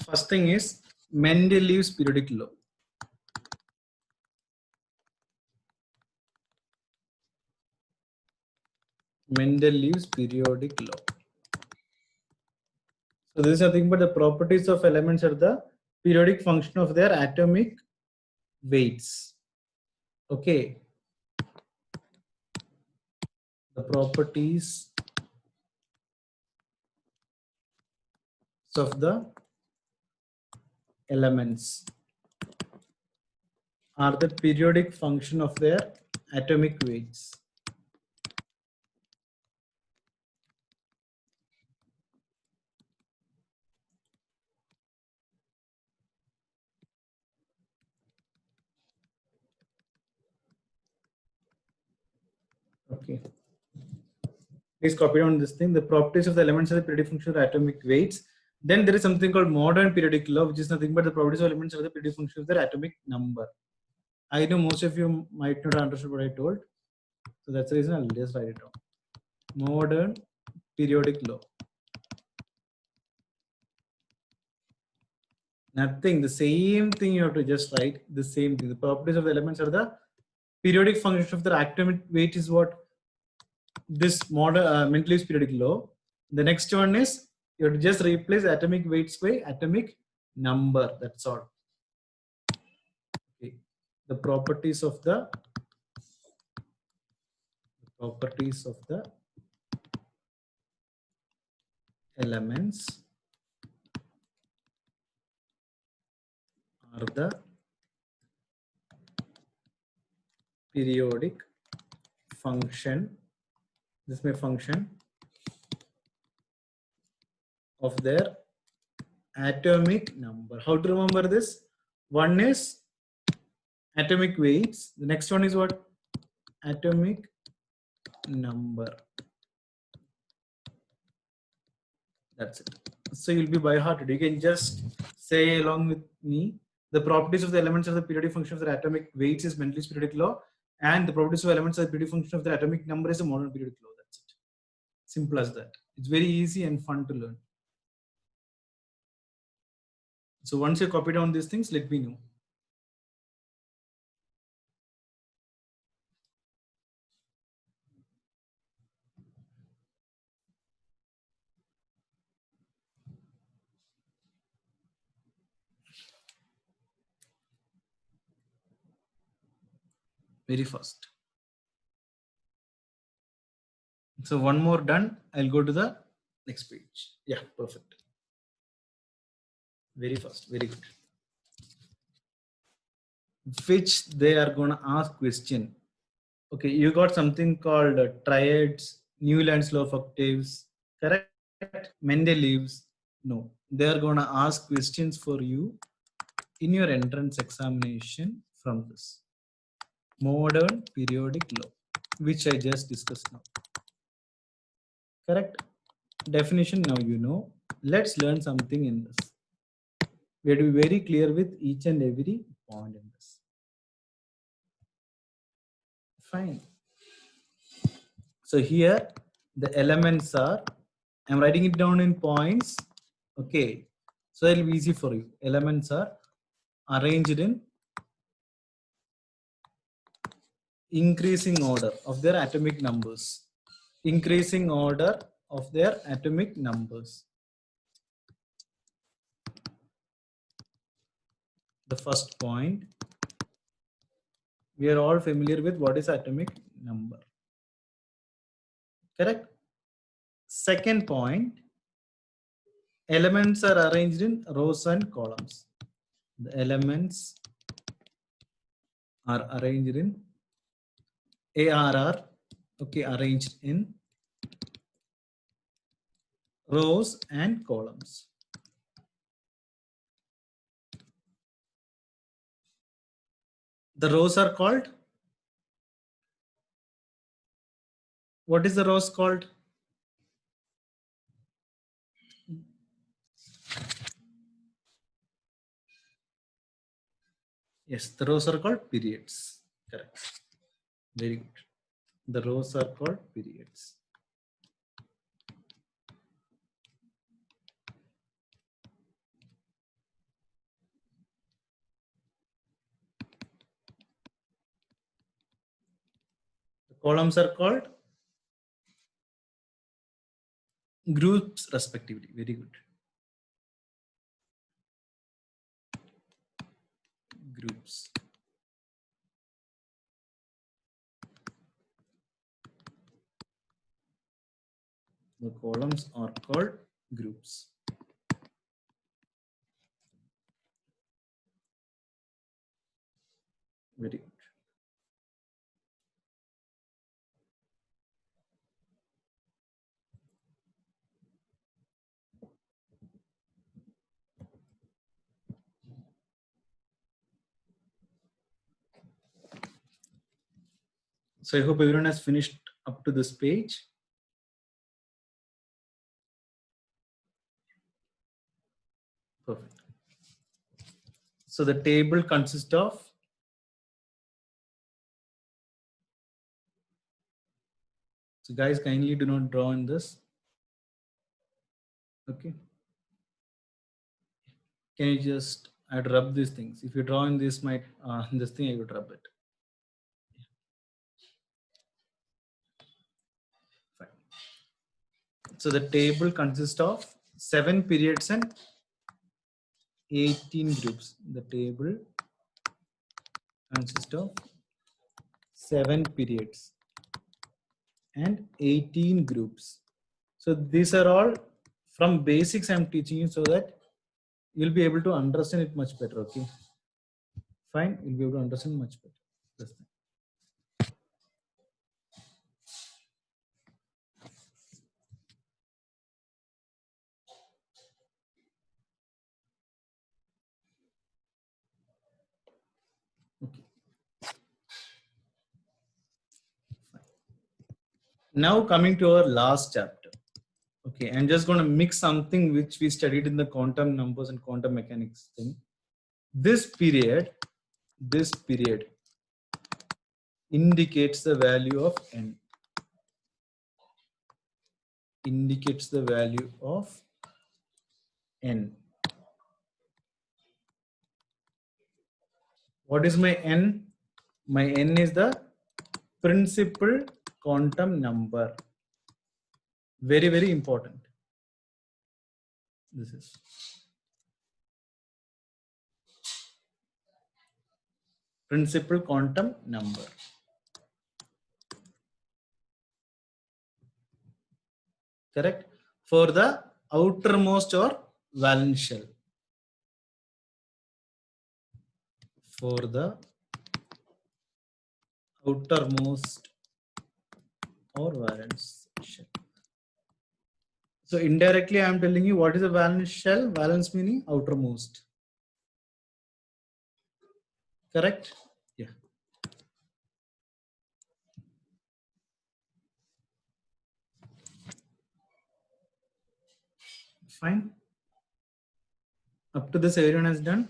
First thing is Mendeleev's periodic law. Mendeleev's periodic law. So this is nothing but the properties of elements are the periodic function of their atomic weights. Okay. The properties of the elements are the periodic function of their atomic weights. Okay. Please copy down this thing. The properties of the elements are the periodic function of the atomic weights. Then there is something called modern periodic law, which is nothing but the properties of elements are the periodic function of their atomic number. I know most of you might not have understood what I told. So that's the reason I'll just write it down. Modern periodic law. Nothing, the same thing you have to just write the same thing. The properties of the elements are the periodic function of their atomic weight is what this model Mendeleev's periodic law. The next one is you have to just replace atomic weights by atomic number. That's all. Okay. The properties of the elements are the periodic function. This is my function of their atomic number. How to remember this? One is atomic weights. The next one is what? Atomic number. That's it. So you'll be by heart. You can just say along with me. The properties of the elements of the periodic function of their atomic weights is Mendeleev's periodic law, and the properties of elements of the periodic function of their atomic number is a modern periodic law. That's it. Simple as that. It's very easy and fun to learn. So once you copy down these things, let me know. Very fast. So one more done. I'll go to the next page. Yeah, perfect. Very fast. Very good. Which they are going to ask question. Okay, you got something called triads, Newland's law of octaves, correct? Mendeleev's. No, they are going to ask questions for you in your entrance examination from this modern periodic law, which I just discussed now. Correct? Definition now you know. Let's learn something in this. We have to be very clear with each and every point in this. Fine. So here the elements are, I'm writing it down in points. Okay. So it'll be easy for you. Elements are arranged in increasing order of their atomic numbers. Increasing order of their atomic numbers. The first point, we are all familiar with what is atomic number. Correct? Second point, elements are arranged in rows and columns. The elements are arranged in ARR, okay, arranged in rows and columns. The rows are called, what is the rows called? Yes, the rows are called periods. Correct. Very good. The rows are called periods. Columns are called groups respectively. Very good. Groups. The columns are called groups. Very good. So I hope everyone has finished up to this page. Perfect. So the table consists of so guys kindly do not draw in this. Okay. Can you just I'd rub these things. If you draw in this might this thing I would rub it. Fine. So the table consists of 7 periods and 18 groups. The table consists of 7 periods and 18 groups. So these are all from basics I'm teaching you so that you'll be able to understand it much better. Okay. Fine. You'll be able to understand much better. That's fine. Okay. Fine. Now coming to our last chapter. Okay, I'm just going to mix something which we studied in the quantum numbers and quantum mechanics thing. This period indicates the value of n. Indicates the value of n. What is my n? My n is the principal quantum number. Very, very important. This is. Principal quantum number. Correct? For the outermost or valence shell. For the outermost or valence shell. So indirectly I am telling you what is a valence shell. Valence meaning outermost. Correct? Yeah. Fine. Up to this everyone has done.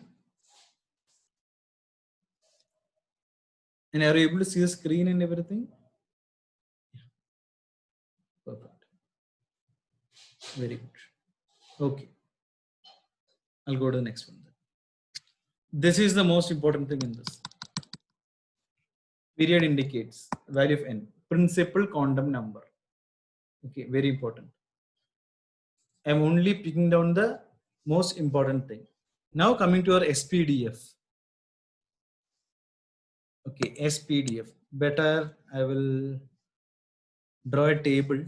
And are you able to see the screen and everything? Yeah. Perfect. Very good. Okay. I'll go to the next one. This is the most important thing in this. Period indicates value of n. Principal quantum number. Okay, very important. I'm only picking down the most important thing. Now coming to our SPDF. Okay, SPDF. Better I will draw a table.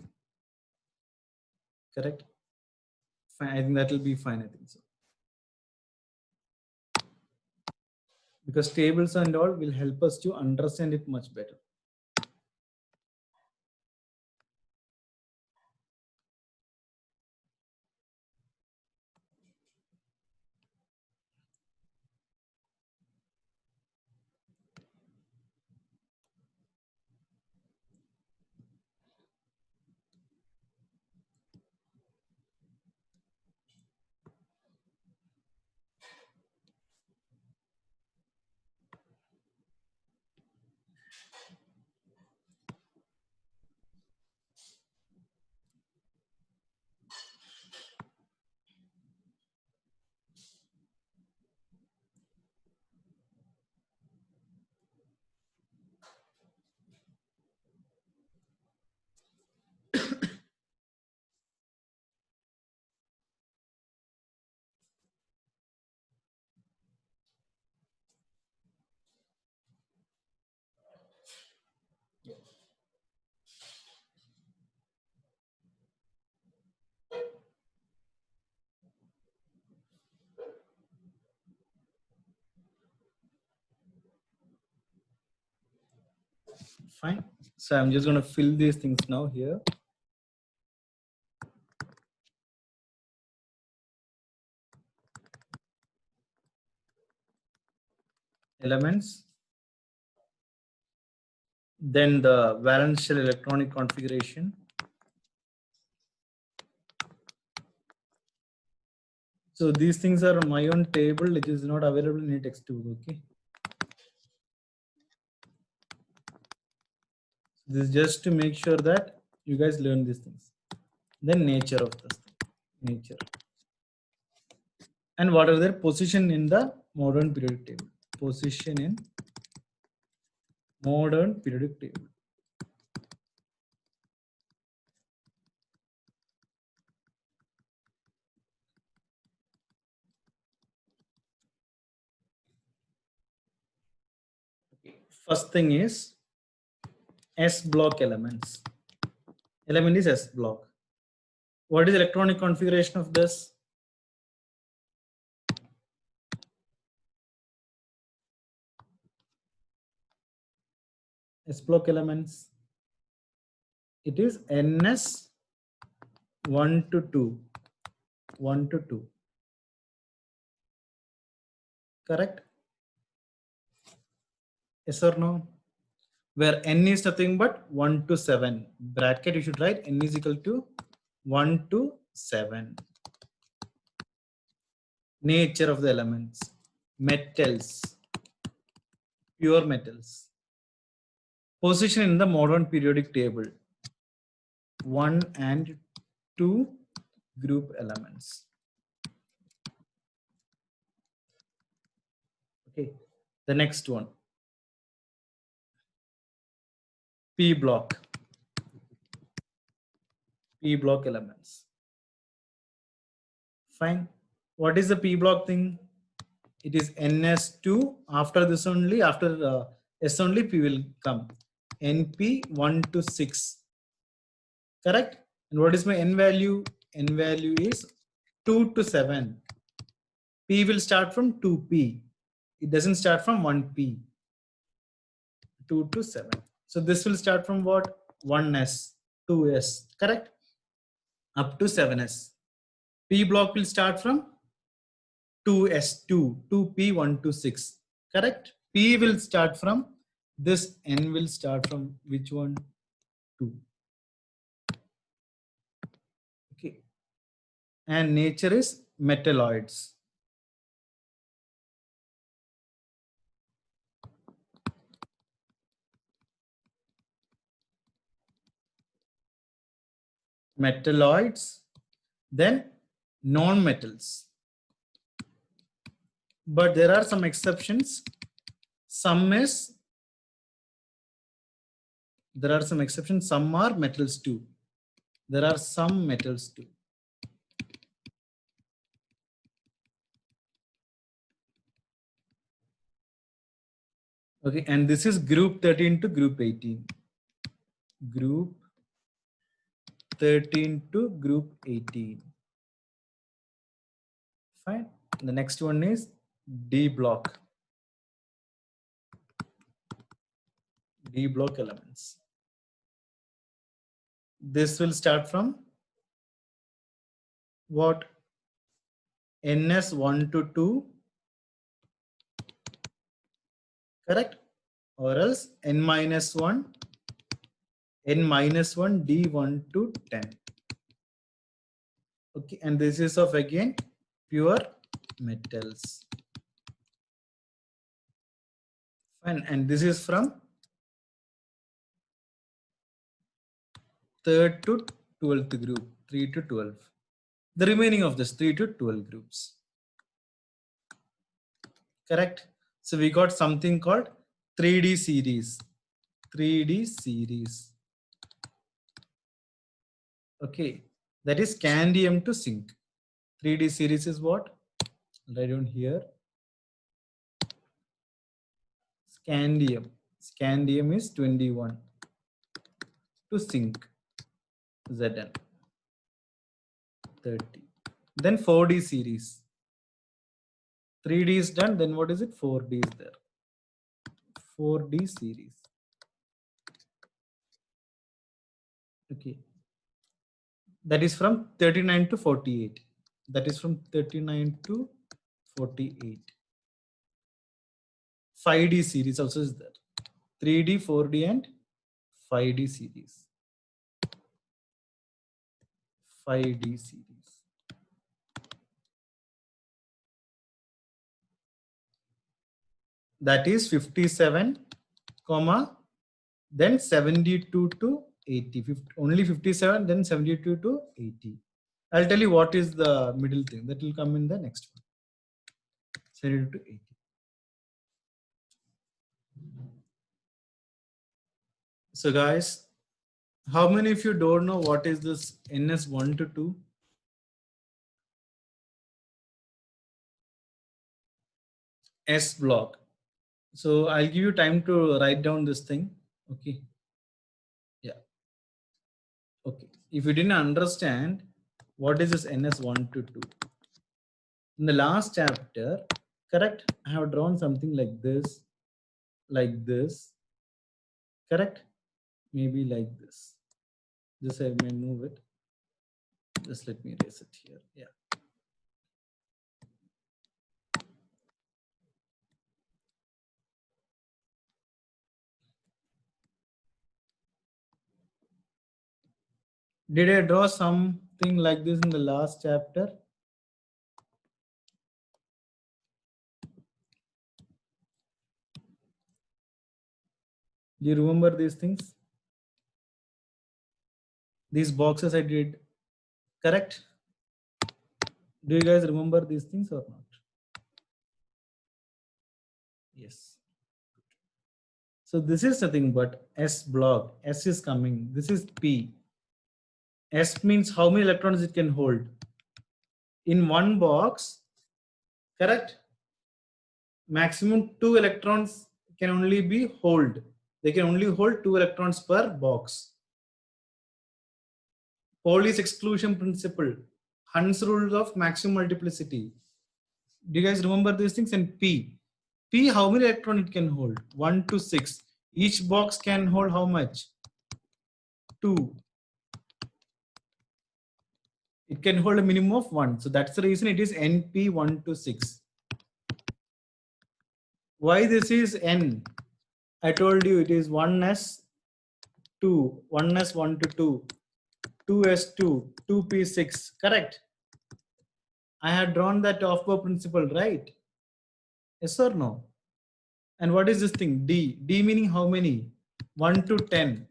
Correct? Fine. I think that will be fine. I think so. Because tables and all will help us to understand it much better. Fine. So I'm just going to fill these things now here. Elements. Then the valence shell electronic configuration. So these things are my own table. It is not available in a textbook. Okay. This is just to make sure that you guys learn these things. Then nature of this thing. Nature. And what are their position in the modern periodic table? Position in modern periodic table. Okay. First thing is S block elements. Element is S block. What is electronic configuration of this? S block elements. It is NS 1 to 2. 1 to 2. Correct? Yes or no? Where N is nothing but 1 to 7. Bracket you should write N is equal to 1 to 7. Nature of the elements. Metals. Pure metals. Position in the modern periodic table. 1 and 2 group elements. Okay. The next one. P block. P block elements. Fine. What is the P block thing? It is NS2. After this only, after S only, P will come. NP 1 to 6. Correct? And what is my N value? N value is 2 to 7. P will start from 2P. It doesn't start from 1P. 2 to 7. So this will start from what? 1S, 2S. Correct? Up to 7S. P block will start from 2S2, 2P1 to 6. Correct? P will start from this. N will start from which one? 2. Okay. And nature is metalloids. Metalloids. Then non-metals. But there are some exceptions. There are some exceptions. Some are metals too. There are some metals too. Okay, and this is group 13 to group 18. Group 13 to group 18. Fine. The next one is D block. D block elements. This will start from what? NS 1 to 2. Correct? Or else N minus 1. N minus 1 D1 to 10. Okay, and this is of again pure metals. Fine, and this is from 3rd to 12th group, 3 to 12. The remaining of this 3 to 12 groups. Correct? So we got something called 3D series. 3D series. Okay, that is scandium to zinc. 3D series is what? Write down here. Scandium. Scandium is 21 to zinc. Zn 30. Then 4D series. 3D is done. Then what is it? 4D is there. 4D series. Okay, that is from 39 to 48. That is from 39 to 48. 5D series also is there. 3D, 4D, and 5D series. 5D series. That is 57, comma, then 72 to 80. Only 57, then 72 to 80. I'll tell you what is the middle thing. That will come in the next one. 72 to 80. So guys, how many of you don't know what is this NS1 to 2? S block. So I'll give you time to write down this thing. Okay. Yeah. Okay. If you didn't understand what is this NS1 to 2, in the last chapter, correct? I have drawn something like this, correct? Maybe like this. This I may move it. Just let me erase it here. Yeah. Did I draw something like this in the last chapter? Do you remember these things? These boxes I did, correct? Do you guys remember these things or not? Yes. So this is nothing but S block. S is coming. This is P. S means how many electrons it can hold. In one box, correct? Maximum 2 electrons can only be hold. They can only hold 2 electrons per box. Pauli's exclusion principle. Hund's rule of maximum multiplicity. Do you guys remember these things? And P. P, how many electrons it can hold? 1 to 6. Each box can hold how much? 2. It can hold a minimum of 1. So that's the reason it is NP 1 to 6. Why this is N? I told you it is 1s 2, 1s 1 to 2, 2s2, 2p6. Correct? I had drawn that Aufbau principle, right? Yes or no? And what is this thing? D. D meaning how many? 1 to 10.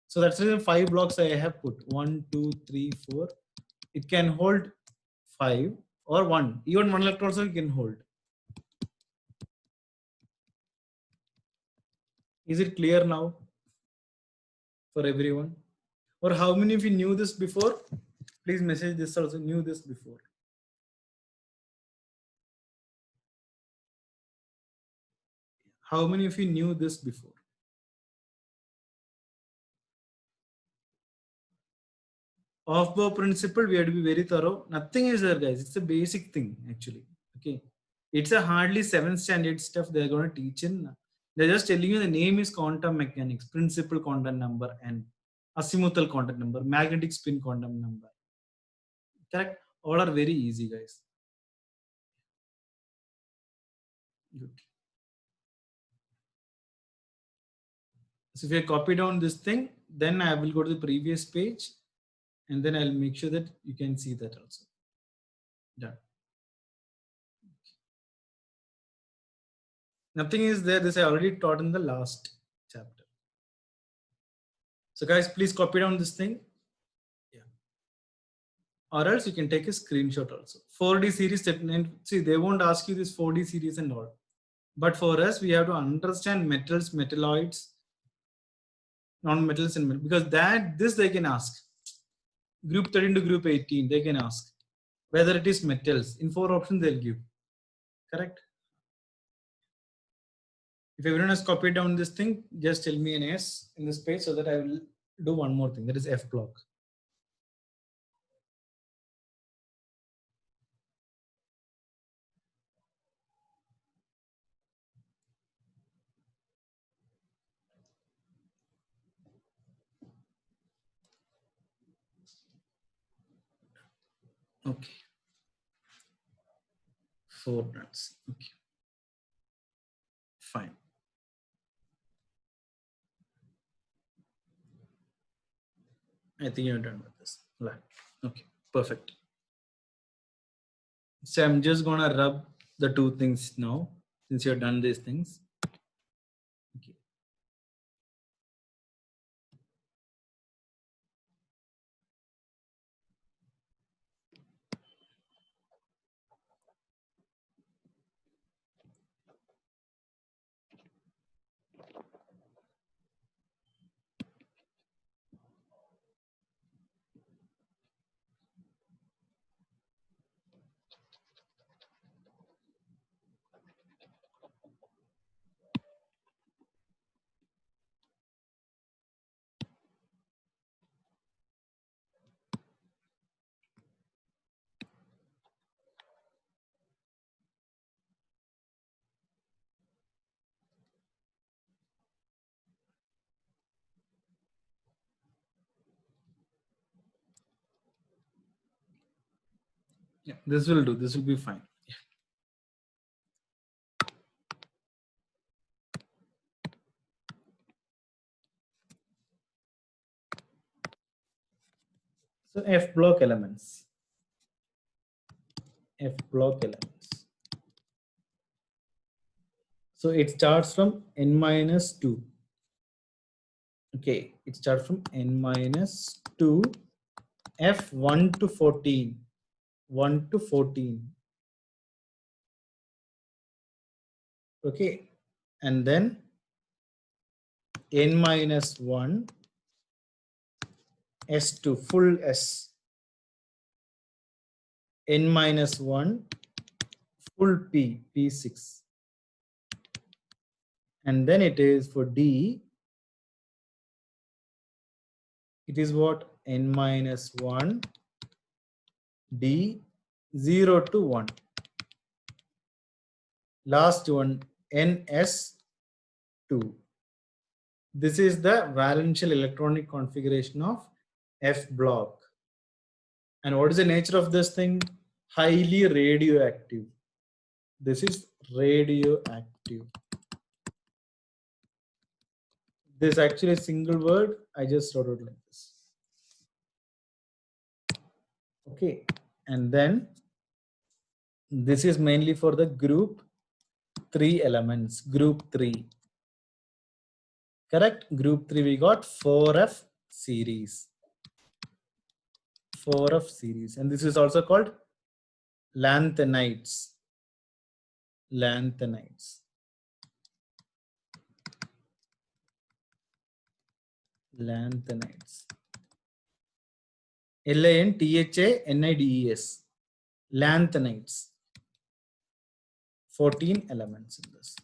So that's the reason 5 blocks I have put. 1, 2, 3, 4. It can hold 5 or 1. Even 1 electron also it can hold. Is it clear now for everyone? Or how many of you knew this before? Please message this also, knew this before. How many of you knew this before? Aufbau principle, we have to be very thorough. Nothing is there, guys. It's a basic thing, actually. Okay. It's a hardly 7th standard stuff they're going to teach in. They're just telling you the name is quantum mechanics, principal quantum number, and azimuthal quantum number, magnetic spin quantum number. Correct? All are very easy, guys. Good. So if you copy down this thing, then I will go to the previous page and then I'll make sure that you can see that also. Done. Nothing is there. This I already taught in the last chapter. So guys, please copy down this thing. Yeah. Or else you can take a screenshot also. 4D series, see, they won't ask you this 4D series and all. But for us, we have to understand metals, metalloids, non-metals, and because this they can ask. Group 13 to group 18, they can ask whether it is metals. In 4 options, they'll give. Correct? If everyone has copied down this thing, just tell me an S in this page so that I will do one more thing. That is F block. Okay. 4 nuts. Okay. Fine. I think you're done with this. Right. Okay. Perfect. So I'm just gonna rub the two things now since you've done these things. Okay. Yeah, this will do. This will be fine. So F block elements. F block elements. So it starts from n minus 2. Okay, it starts from n minus 2, F 1 to 14. 1 to 14. Okay, and then n minus 1, S2, full S. N minus 1, full P, P6. And then it is for D, it is what? N minus 1, D, 0 to 1. Last one, NS2. This is the valential electronic configuration of F block. And what is the nature of this thing? Highly radioactive. This is radioactive. This is actually a single word. I just wrote it like this. Okay. And then this is mainly for the group 3 elements. Group 3. Correct? Group 3 we got 4F series. 4F series. And this is also called lanthanides. Lanthanides. Lanthanides. Lanthanides. Lanthanides. 14 elements in this.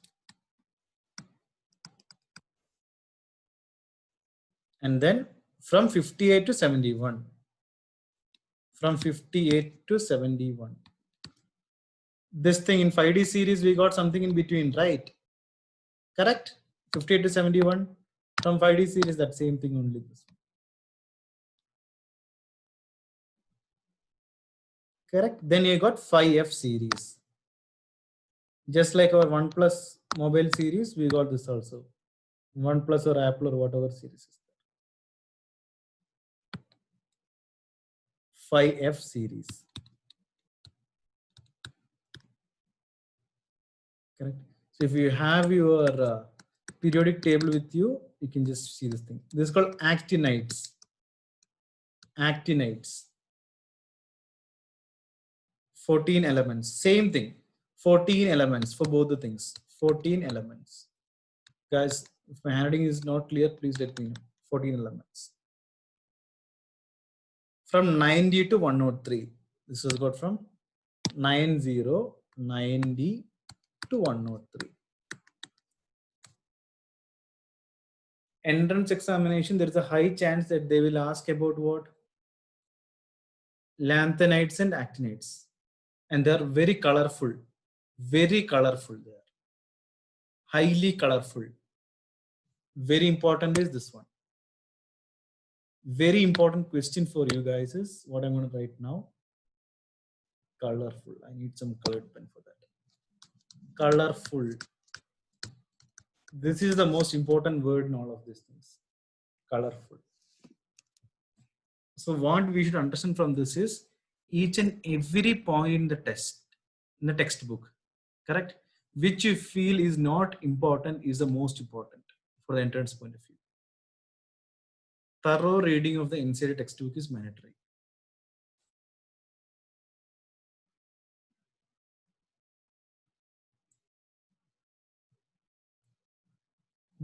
And then from 58 to 71. From 58 to 71. This thing in 5D series, we got something in between, right? Correct? 58 to 71. From 5D series, that same thing only. This one. Correct? Then you got 5F series. Just like our OnePlus mobile series, we got this also. OnePlus or Apple or whatever series is there. 5F series. Correct? So if you have your periodic table with you, you can just see this thing. This is called actinides. Actinides. 14 elements. Same thing. 14 elements for both the things. 14 elements. Guys, if my handwriting is not clear, please let me know. 14 elements. From 90 to 103. This was got from 90, 90 to 103. Entrance examination, there is a high chance that they will ask about what? Lanthanides and actinides. And they are very colorful. Very colorful they are. Highly colorful. Very important is this one. Very important question for you guys is what I'm going to write now. Colorful. I need some colored pen for that. Colorful. This is the most important word in all of these things. Colorful. So what we should understand from this is each and every point in the textbook, correct? Which you feel is not important is the most important for the entrance point of view. Thorough reading of the NCERT textbook is mandatory.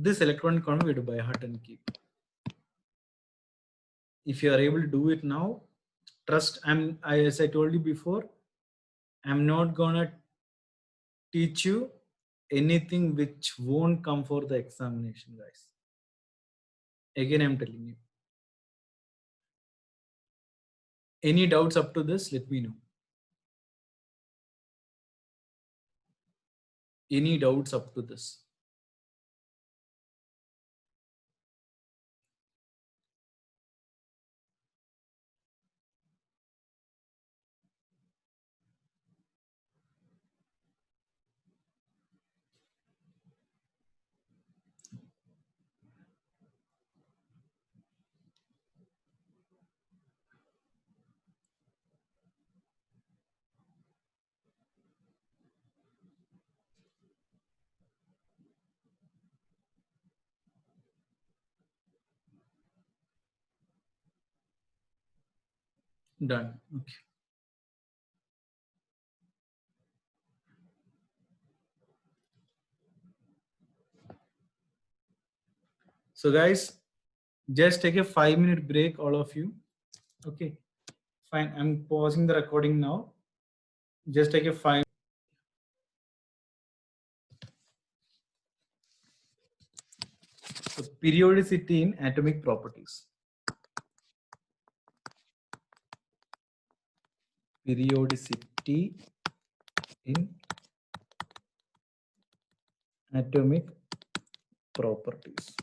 This electronic economy we have to by heart and keep. If you are able to do it now, trust. As I told you before, I'm not gonna teach you anything which won't come for the examination, guys. Again, I'm telling you. Any doubts up to this? Let me know. Any doubts up to this? Done. Okay. So guys, just take a 5-minute break, all of you. Okay, fine. I'm pausing the recording now. Just take a 5. So periodicity in atomic properties. Periodicity in atomic properties.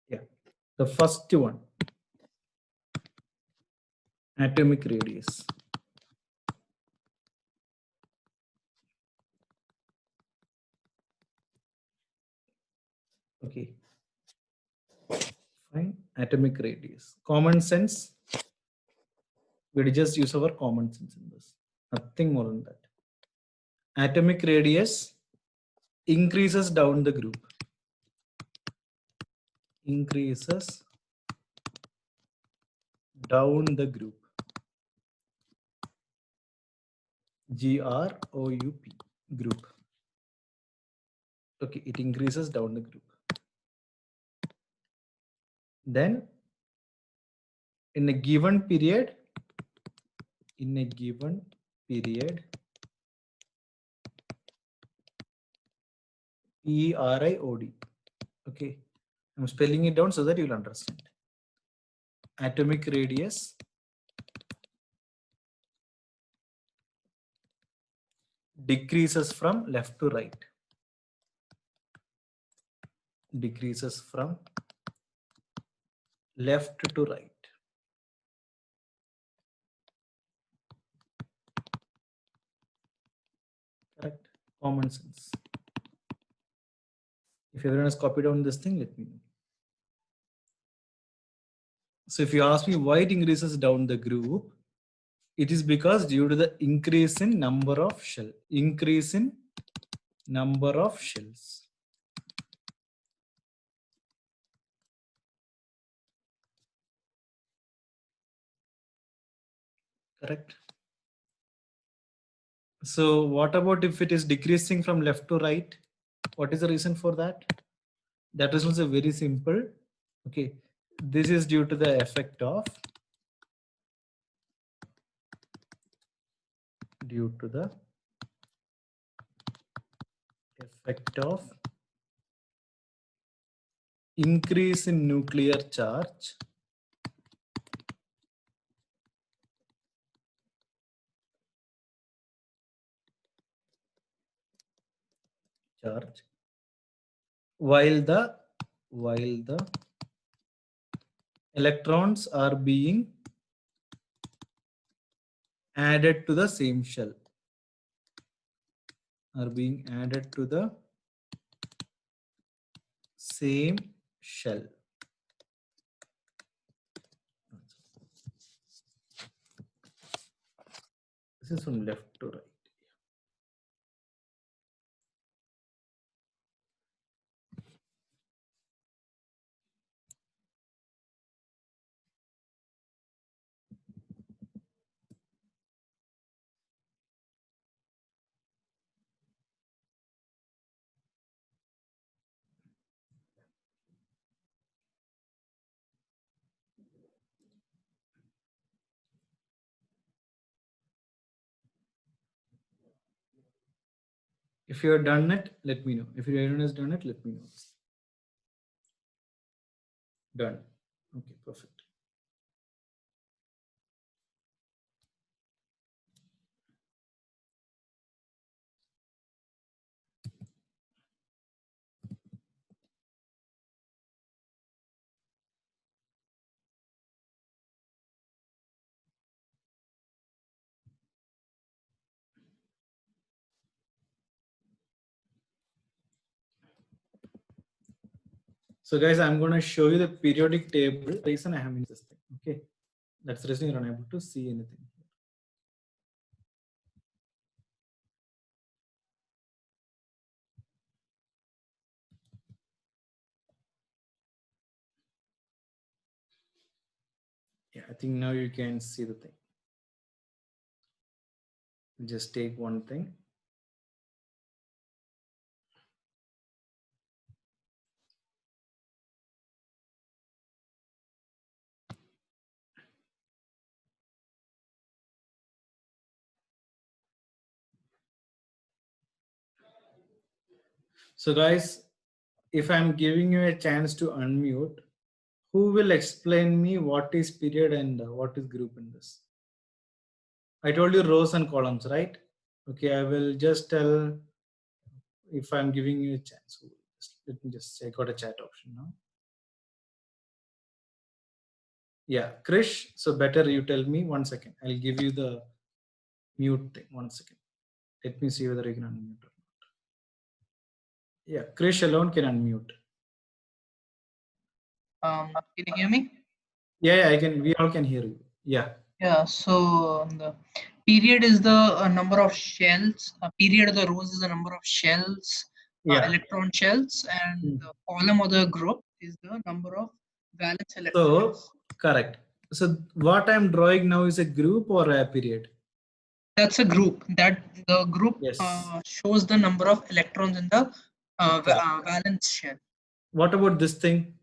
Yeah, the first one, atomic radius. Okay, fine. Atomic radius. Common sense. We just use our common sense in this. Nothing more than that. Atomic radius increases down the group. Increases down the group. GROUP, group. Okay, it increases down the group. Then in a given period, period, okay, I'm spelling it down so that you'll understand. Atomic radius decreases from left to right. Decreases from left to right. Correct? Common sense. If everyone has copied down this thing, let me know. So if you ask me why it increases down the group, it is because due to the increase in number of shells. Increase in number of shells. Correct? So what about if it is decreasing from left to right? What is the reason for that? That is also very simple. Okay, this is due to the effect of increase in nuclear charge while the while the electrons are being added to the same shell. Are being added to the same shell. This is from left to right. If you have done it, let me know. If everyone has done it, let me know. Done. Okay, perfect. So guys, I'm going to show you the periodic table. The reason I have used this thing. Okay, that's the reason you're unable to see anything. Yeah, I think now you can see the thing. Just take one thing. So guys, if I'm giving you a chance to unmute, who will explain me what is period and what is group in this? I told you rows and columns, right? Okay, I will just tell if I'm giving you a chance. Let me just say, I got a chat option now. Yeah, Krish, so better you tell me 1 second. I'll give you the mute thing. 1 second. Let me see whether you can unmute or not. Yeah, Krish alone can unmute. Can you hear me? Yeah, I can. We all can hear you. Yeah. Yeah, so the period is the number of shells. Period of the rows is the number of shells, Yeah. electron shells, and the column of the group is the number of valence So electrons. correct. So what I'm drawing now is a group or a period? That's a group. That the group Yes. shows the number of electrons in the valence shell. What about this thing?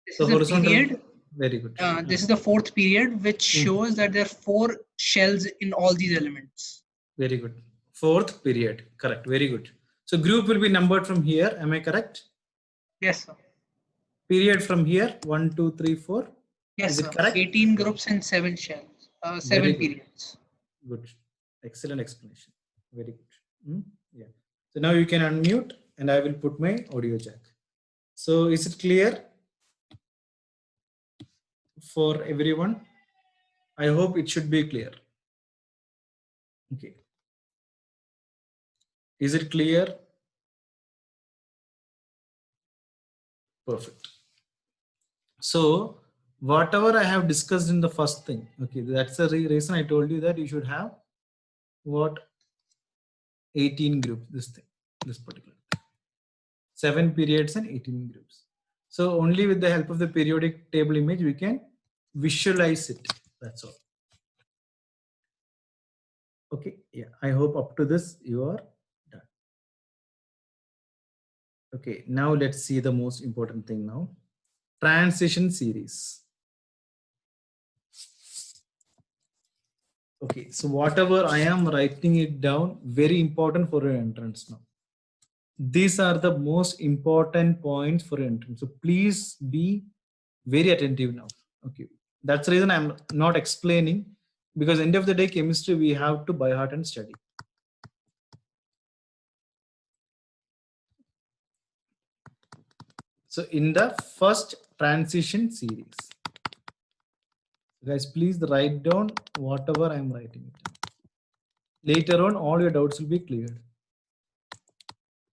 This The is a horizontal. period. Very good. This is the fourth period, which shows that there are 4 shells in all these elements. Very good. Fourth period. Correct. Very good. So group will be numbered from here. Am I correct? Yes, sir. Period from here. 1, 2, 3, 4. Yes, Is it sir. correct? 18 groups and 7 shells. Very 7 good. periods. Good. Excellent explanation. Very good. Yeah. So now you can unmute and I will put my audio jack. So is it clear for everyone? I hope it should be clear. Okay. Is it clear? Perfect. So whatever I have discussed in the first thing, okay, that's the reason I told you that you should have what 18 groups, this particular thing. 7 periods and 18 groups. So only with the help of the periodic table image, we can visualize it. That's all. Okay. Yeah. I hope up to this you are done. Okay. Now let's see the most important thing now. Transition series. Okay. So whatever I am writing it down, very important for your entrance now. These are the most important points for entrance. So please be very attentive now. Okay. That's the reason I'm not explaining, because end of the day, chemistry, we have to by heart and study. So in the first transition series, guys, please write down whatever I'm writing it down. Later on, all your doubts will be cleared.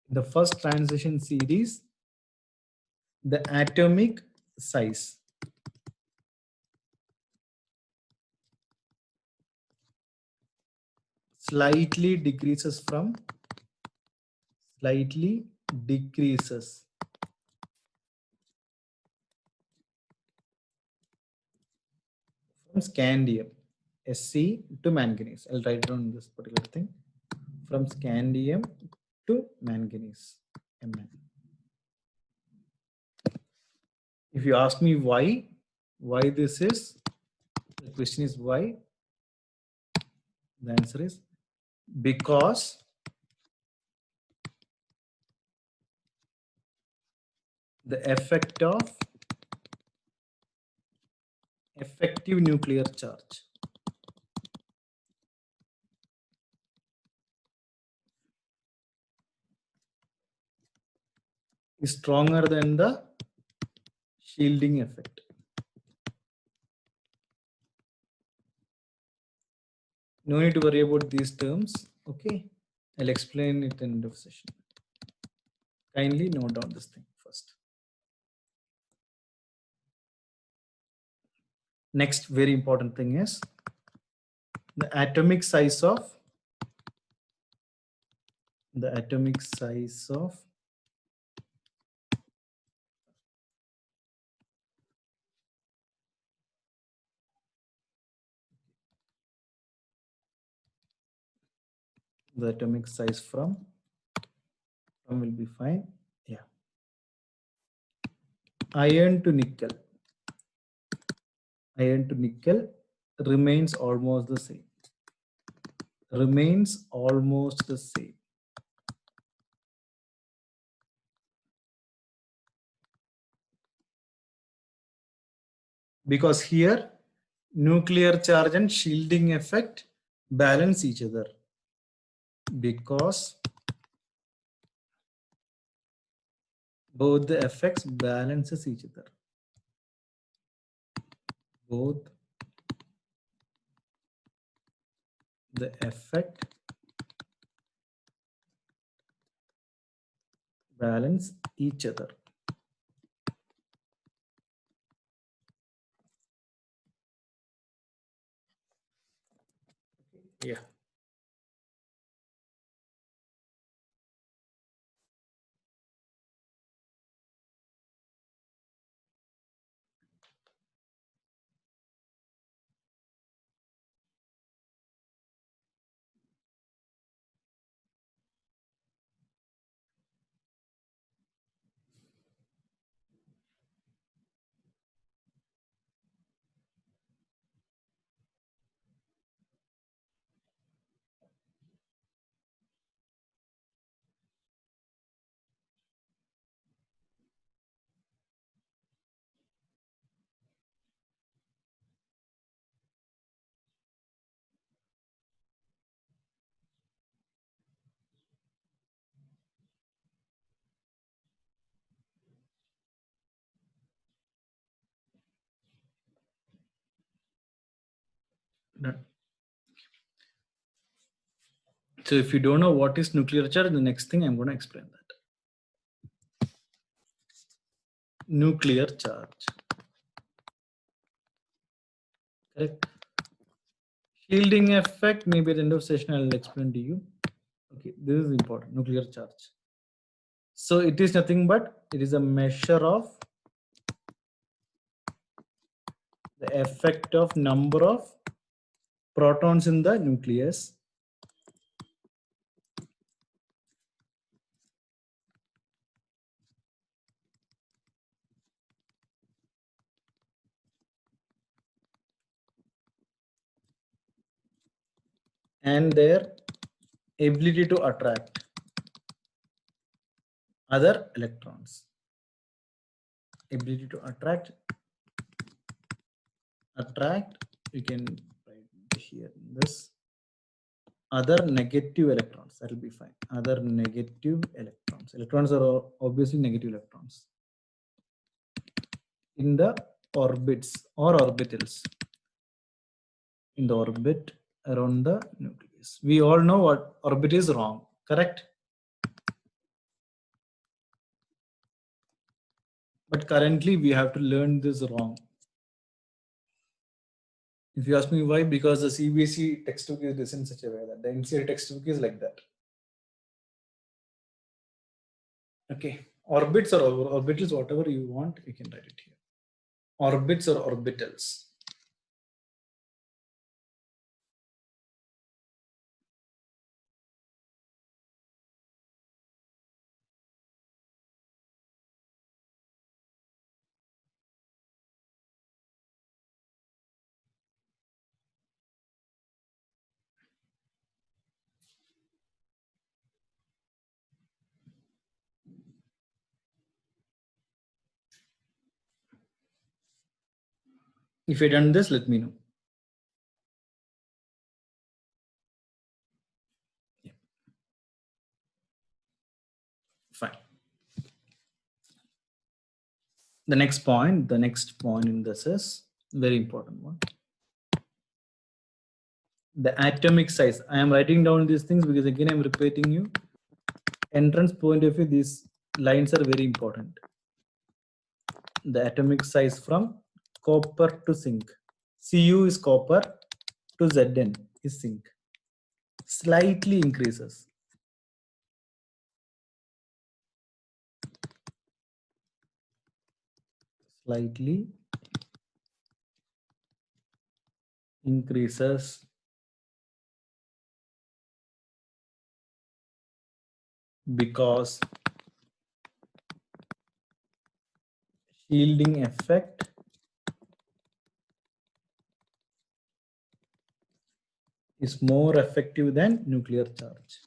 In the first transition series, the atomic size slightly decreases from scandium Sc to manganese. I'll write down this particular thing, from scandium to manganese Mn. If you ask me why this is, the question is why, the answer is because the effect of effective nuclear charge is stronger than the shielding effect. No need to worry about these terms. Okay, I'll explain it in the session. Kindly note down this thing first. Next very important thing is the atomic size of the atomic size from will be fine. Yeah, iron to nickel remains almost the same. Because here nuclear charge and shielding effect balance each other, because both the effects balances each other. Both the effect balance each other. Yeah. Done. So if you don't know what is nuclear charge, the next thing I'm going to explain that. Nuclear charge. Correct. Shielding effect, maybe at the end of session I'll explain to you. Okay, this is important. Nuclear charge. So it is nothing but it is a measure of the effect of number of protons in the nucleus and their ability to attract other electrons. Ability to attract, you can write here this, other negative electrons. That will be fine. Other negative electrons. Electrons are obviously negative electrons. in the orbits or orbitals, in the orbit around the nucleus. We all know what orbit is wrong, correct? But currently we have to learn this wrong. If you ask me why, because the CBSE textbook is written in such a way that the NCERT textbook is like that. Okay, orbits or orbitals, whatever you want, you can write it here. Orbits or orbitals. If you done this, let me know. Yeah. Fine. The next point in this is very important one. The atomic size. I am writing down these things because again I'm repeating you. Entrance point of view, these lines are very important. The atomic size from copper to zinc. Cu is copper to Zn is zinc. Slightly increases. Slightly increases because shielding effect is more effective than nuclear charge.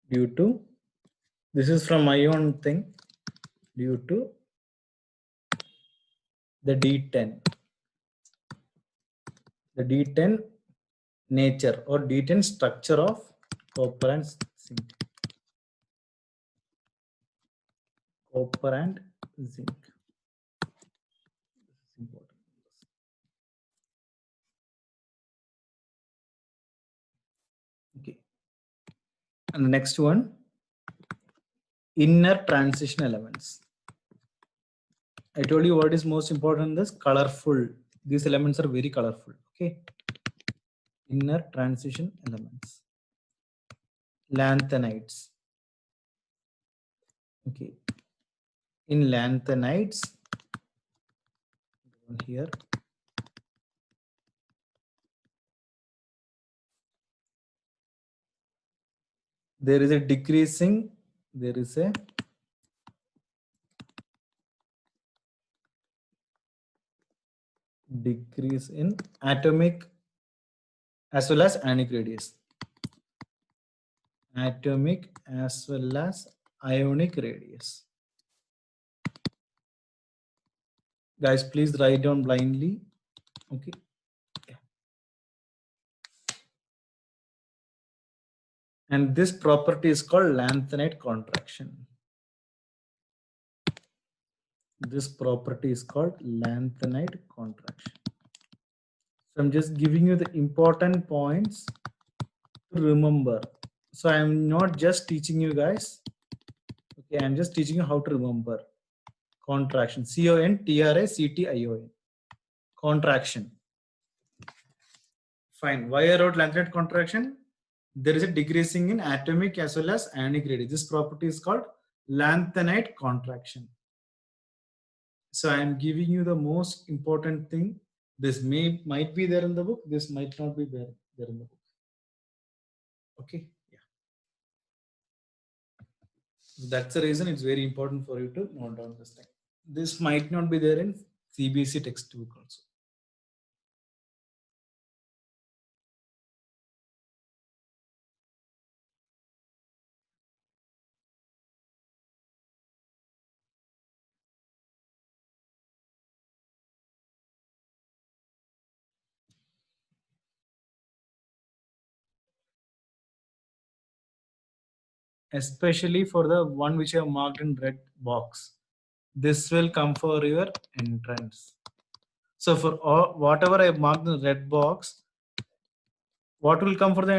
Due to, this is from my own thing, due to the D10. The D10 nature or D10 structure of copper and zinc. Copper and zinc. This is important. Okay. And the next one, inner transition elements. I told you what is most important in this, colorful. These elements are very colorful. Okay. Inner transition elements. Lanthanides. Okay. In lanthanides, here, there is a decrease in atomic as well as ionic radius. Atomic as well as ionic radius. Guys, please write down blindly. Okay. Yeah. And this property is called lanthanide contraction. This property is called lanthanide contraction. So I'm just giving you the important points to remember. So I'm not just teaching you guys. Okay, I'm just teaching you how to remember. Contraction. CONTRACTION. Contraction. Fine. Why I wrote lanthanide contraction? There is a decreasing in atomic as well as ionic radius. This property is called lanthanide contraction. So I am giving you the most important thing. This might be there in the book. This might not be there in the book. Okay. Yeah. So that's the reason it's very important for you to note down this thing. This might not be there in CBSE textbook also. especially for the one which I have marked in red box. This will come for your entrance. So for all, whatever I have marked in the red box, what will come for the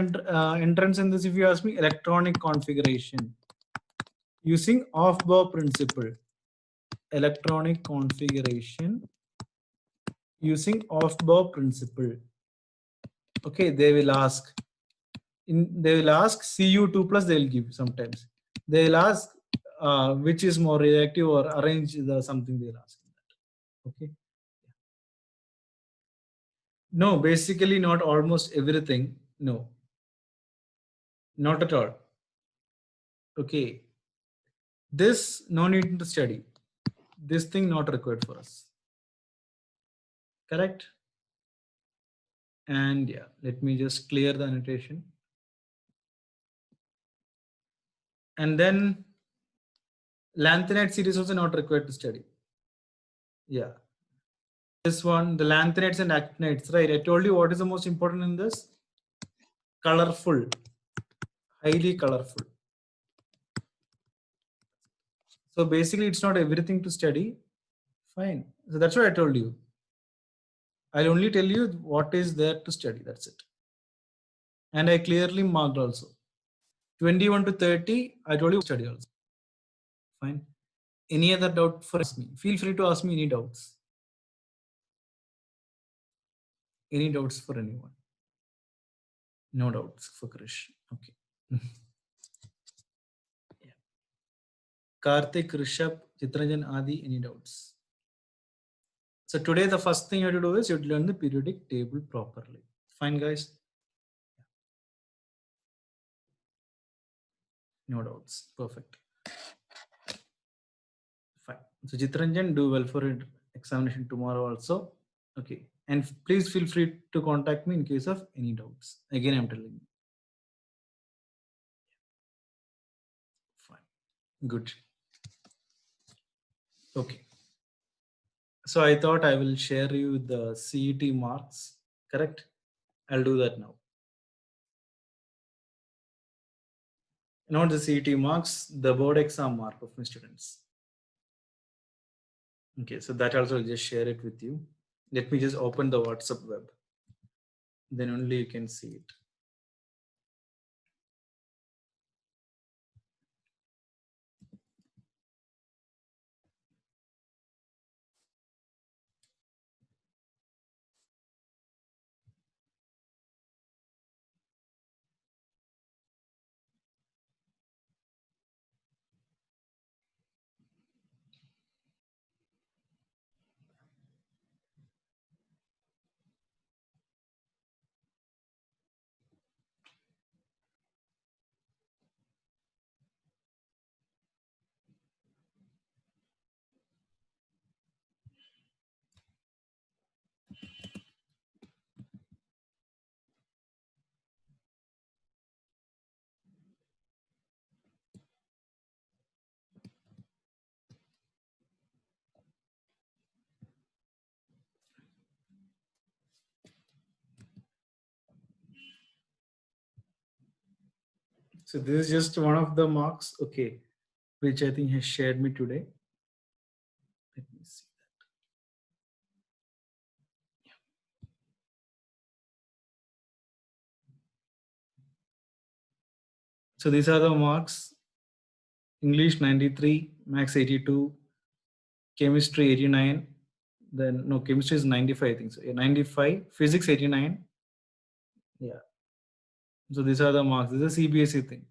entrance in this, if you ask me? Electronic configuration using off-bow principle. Electronic configuration using off-bow principle. Okay, they will ask. They will ask CU2 plus. They will give sometimes. They will ask which is more reactive, or arrange the something they will ask. Okay. No, basically not almost everything. No, not at all. Okay. This no need to study. This thing not required for us. Correct? And yeah, let me just clear the annotation. And then lanthanide series also not required to study. Yeah. This one, the lanthanides and actinides, right? I told you what is the most important in this? Colorful, highly colorful. So basically, it's not everything to study. Fine. So that's what I told you. I'll only tell you what is there to study. That's it. And I clearly marked also. 21 to 30, I told you study also. Fine. Any other doubt for me? Feel free to ask me any doubts. Any doubts for anyone? No doubts for Krish. Okay. Yeah. Karthik, Rishabh, Chitranjan, Adi, any doubts? So today the first thing you have to do is you have to learn the periodic table properly. Fine, guys? No doubts. Perfect. Fine. So Chitranjan, do well for it. Examination tomorrow also. Okay. And please feel free to contact me in case of any doubts. Again, I'm telling you. Fine. Good. Okay. So I thought I will share you the CET marks. Correct? I'll do that now. Not the CET marks, the board exam mark of my students. Okay, so that also I'll just share it with you. Let me just open the WhatsApp web. Then only you can see it. So this is just one of the marks, okay, which I think has shared me today. Let me see that. So these are the marks. English 93, Maths 82, Chemistry 89. Then no, Chemistry is 95, I think so. Yeah, 95, Physics 89. Yeah. So these are the marks. This is a CBSE thing.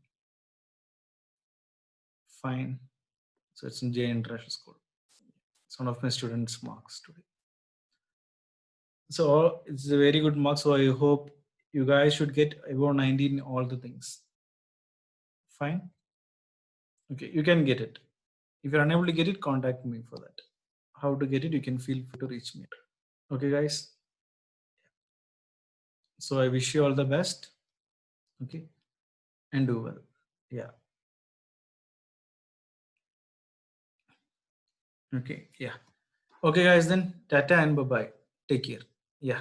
Fine. So it's in J International School. It's one of my students' marks today. So it's a very good mark. So I hope you guys should get above 90 in all the things. Fine. Okay, you can get it. If you're unable to get it, contact me for that. How to get it, you can feel free to reach me. Okay, guys. So I wish you all the best. Okay. And do well. Yeah. Okay. Yeah. Okay, guys, then. Tata and bye-bye. Take care. Yeah.